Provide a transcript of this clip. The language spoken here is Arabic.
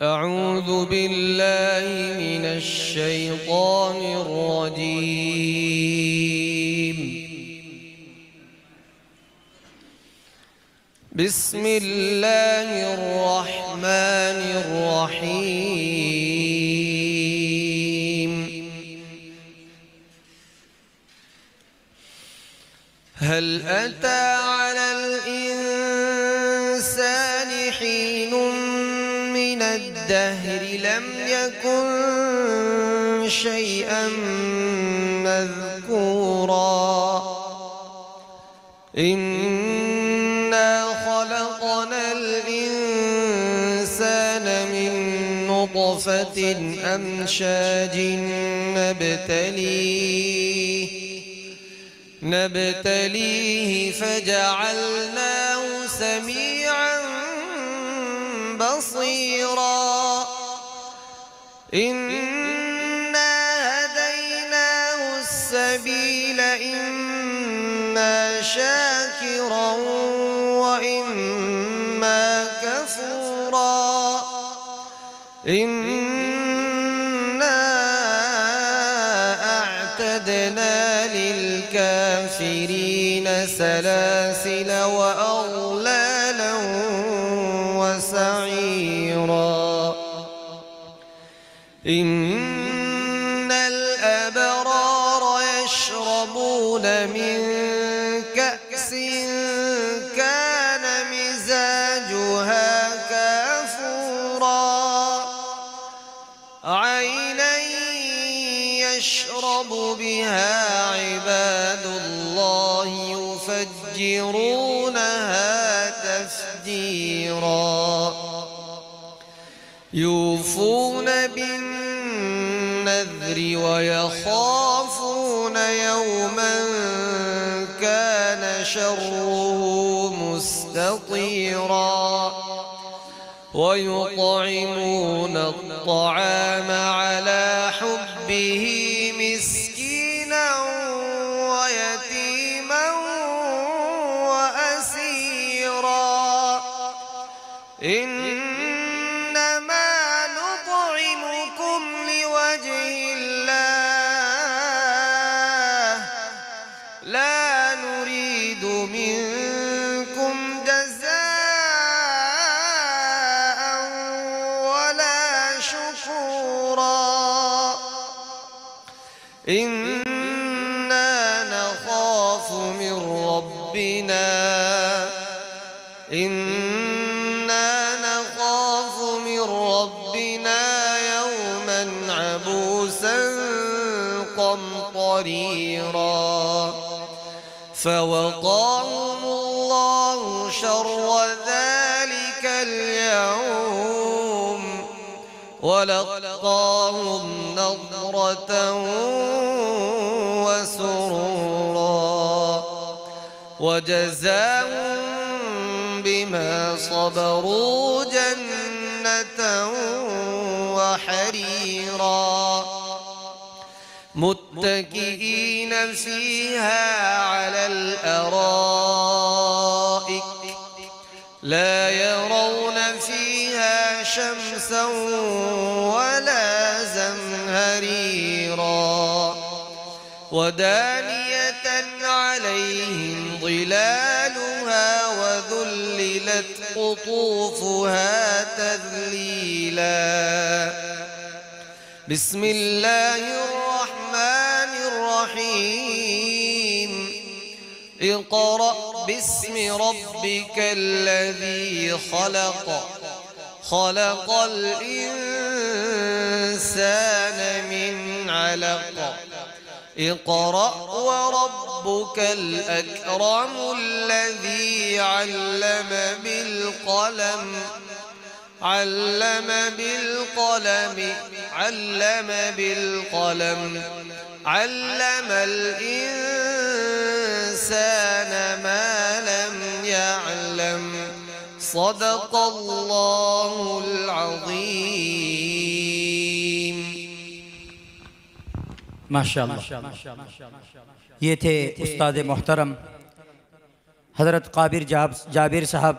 أعوذ بالله من الشيطان الرجيم. بسم الله الرحمن الرحيم. هل أتى على الإنسان حين من الدهر لم يكن شيئا مذكورا إنا خلقنا الإنسان من نطفة أمشاج نبتليه فجعلناه سميعا بصيرا إنا هديناه السبيل إما شاكرا وإما كفورا إنا أعتدنا للكافرين سلاسل وأغلالا وسعيرا إن الأبرار يشربون من كأس كان مزاجها كافورا عينا يشرب بها عباد الله يفجرونها تفجيرا يوفون بالنذر ويخافون يوما كان شره مستطيرا ويطعمون الطعام على حبه مسكينا ويتيما وأسيرا إنما نطعمكم لوجه الله لا نريد منكم جزاء ولا شكورا إنا نخاف من ربنا يوما عبوسا قمطريرا فوقاهم الله شر ذلك اليوم ولقاهم نضرة وسرورا وجزاهم بما صبروا جنة وحريرا متكئين فيها على الأرائك لا يرون فيها شمسا ولا زمهريرا ودانية عليهم ظلالها وذللت قطوفها تذليلا بسم الله الرحمن الرحيم اقرأ باسم ربك الذي خلق الإنسان من علق اقرأ وربك الأكرم الذي علم بالقلم علم الإنسان ما لم يعلم صدق الله العظيم. माशाअल्लाह। ये थे उस्ताद मोहतरम हज़रत काबिर जाबिर साहब।